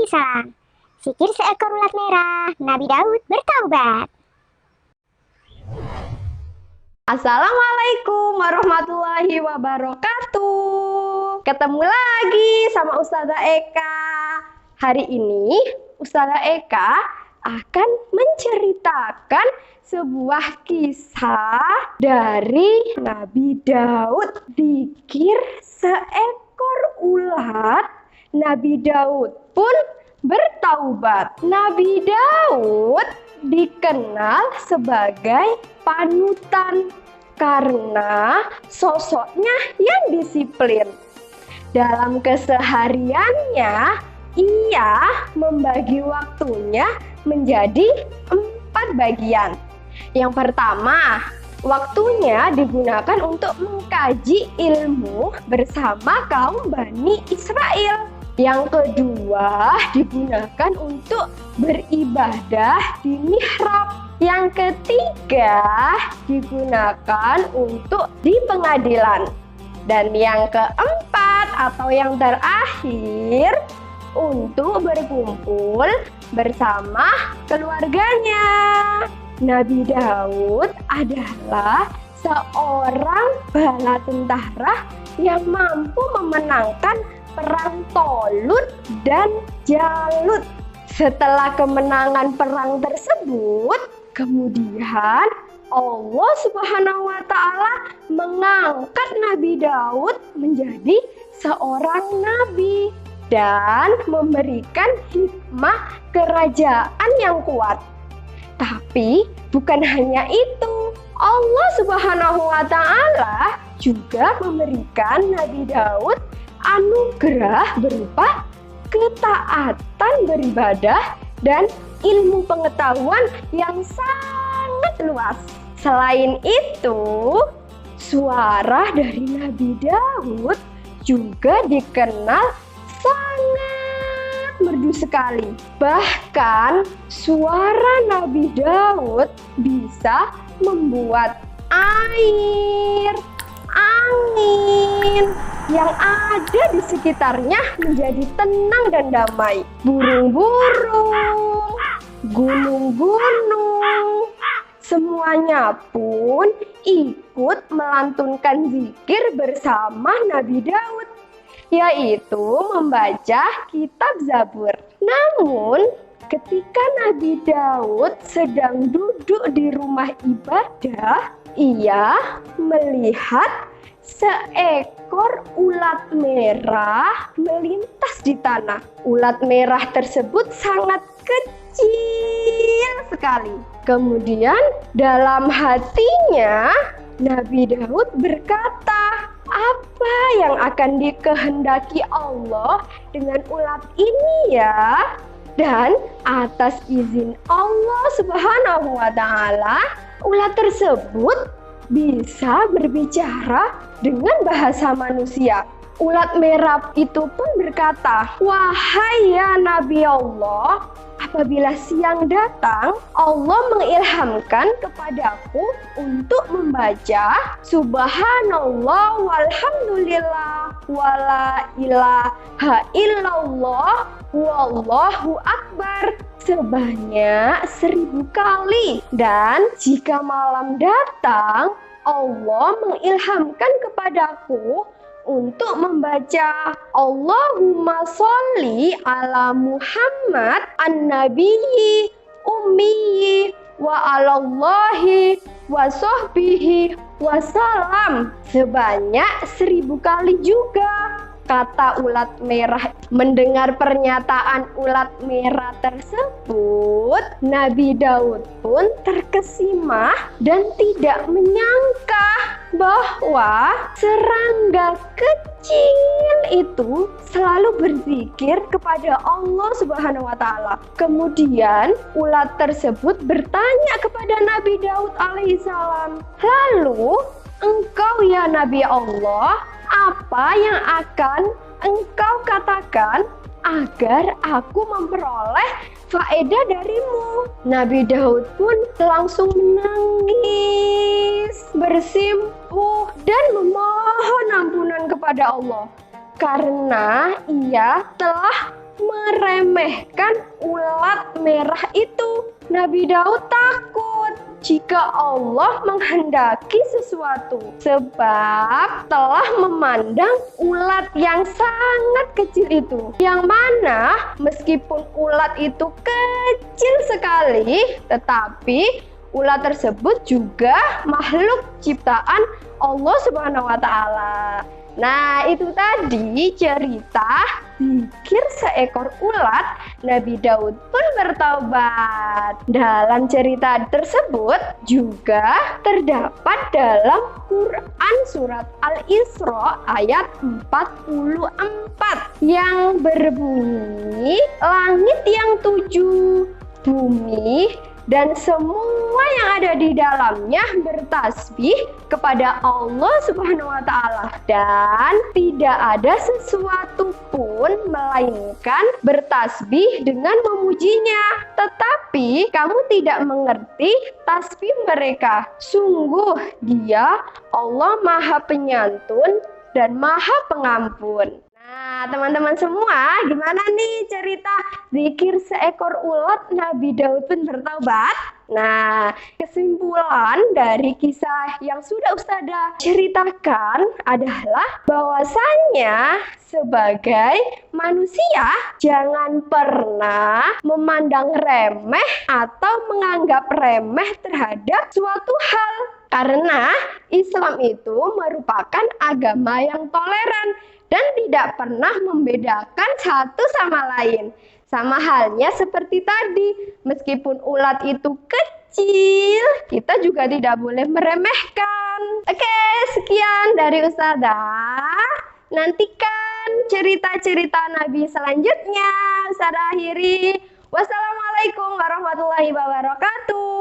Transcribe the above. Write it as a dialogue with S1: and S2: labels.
S1: alaihissalam. Zikir seekor ulat merah, Nabi Daud bertaubat.
S2: Assalamualaikum warahmatullahi wabarakatuh. Ketemu lagi sama Ustazah Eka. Hari ini Ustazah Eka akan menceritakan sebuah kisah dari Nabi Daud. Zikir seekor ulat, Nabi Daud pun bertaubat. Nabi Daud dikenal sebagai panutan karena sosoknya yang disiplin. Dalam kesehariannya, ia membagi waktunya menjadi 4 bagian. Yang pertama, waktunya digunakan untuk mengkaji ilmu bersama kaum Bani Israel. Yang kedua, digunakan untuk beribadah di mihrab. Yang ketiga, digunakan untuk di pengadilan. Dan yang keempat atau yang terakhir, untuk berkumpul bersama keluarganya. Nabi Daud adalah seorang bala tentara yang mampu memenangkan perang Tolut dan Jalut. Setelah kemenangan perang tersebut, kemudian Allah Subhanahu wa Ta'ala mengangkat Nabi Daud menjadi seorang nabi dan memberikan hikmah kerajaan yang kuat. Tapi bukan hanya itu, Allah Subhanahu wa Ta'ala juga memberikan Nabi Daud anugerah berupa ketaatan beribadah dan ilmu pengetahuan yang sangat luas. Selain itu, suara dari Nabi Daud juga dikenal sangat merdu sekali. Bahkan suara Nabi Daud bisa membuat air, angin yang ada di sekitarnya menjadi tenang dan damai. Burung-burung, gunung-gunung, semuanya pun ikut melantunkan zikir bersama Nabi Daud, yaitu membaca kitab Zabur. Namun, ketika Nabi Daud sedang duduk di rumah ibadah, ia melihat seekor ulat merah melintas di tanah. Ulat merah tersebut sangat kecil sekali. Kemudian dalam hatinya Nabi Daud berkata, apa yang akan dikehendaki Allah dengan ulat ini ya? Dan atas izin Allah Subhanahu wa Ta'ala, ulat tersebut bisa berbicara dengan bahasa manusia. Ulat merah itu pun berkata, wahai ya Nabi Allah, apabila siang datang, Allah mengilhamkan kepadaku untuk membaca Subhanallah walhamdulillah wala ilaha illallah wallahu akbar sebanyak 1000 kali. Dan jika malam datang, Allah mengilhamkan kepadaku untuk membaca Allahumma sholli ala Muhammad an-nabiyyi ummiyi wa alallahi wa sahbihi wa salam sebanyak 1000 kali juga. Kata ulat merah. Mendengar pernyataan ulat merah tersebut, Nabi Daud pun terkesima dan tidak menyangka bahwa serangga kecil itu selalu berzikir kepada Allah Subhanahu wa Ta'ala. Kemudian ulat tersebut bertanya kepada Nabi Daud alaihissalam, lalu engkau ya Nabi Allah, apa yang akan engkau katakan agar aku memperoleh faedah darimu? Nabi Daud pun langsung menangis, bersimpuh dan memohon ampunan kepada Allah karena ia telah meremehkan ulat merah itu. Nabi Daud takut jika Allah menghendaki sesuatu, sebab telah memandang ulat yang sangat kecil itu, yang mana meskipun ulat itu kecil sekali, tetapi ulat tersebut juga makhluk ciptaan Allah Subhanahu wa Ta'ala. Nah, itu tadi cerita zikir seekor ulat. Nabi Daud pun bertaubat. Dalam cerita tersebut juga terdapat dalam Quran surat Al-Isra ayat 44 yang berbunyi, langit yang 7, bumi dan semua yang ada di dalamnya bertasbih kepada Allah Subhanahu wa Ta'ala, dan tidak ada sesuatu pun melainkan bertasbih dengan memujinya. Tetapi kamu tidak mengerti tasbih mereka. Sungguh Dia Allah Maha Penyantun dan Maha Pengampun. Nah, teman-teman semua, gimana nih cerita zikir seekor ulat Nabi Daud pun bertaubat? Nah, kesimpulan dari kisah yang sudah Ustazah ceritakan adalah bahwasanya sebagai manusia jangan pernah memandang remeh atau menganggap remeh terhadap suatu hal. Karena Islam itu merupakan agama yang toleran dan tidak pernah membedakan satu sama lain. Sama halnya seperti tadi, meskipun ulat itu kecil, kita juga tidak boleh meremehkan. Oke, sekian dari Ustazah. Nantikan cerita-cerita Nabi selanjutnya. Ustazah akhiri. Wassalamualaikum warahmatullahi wabarakatuh.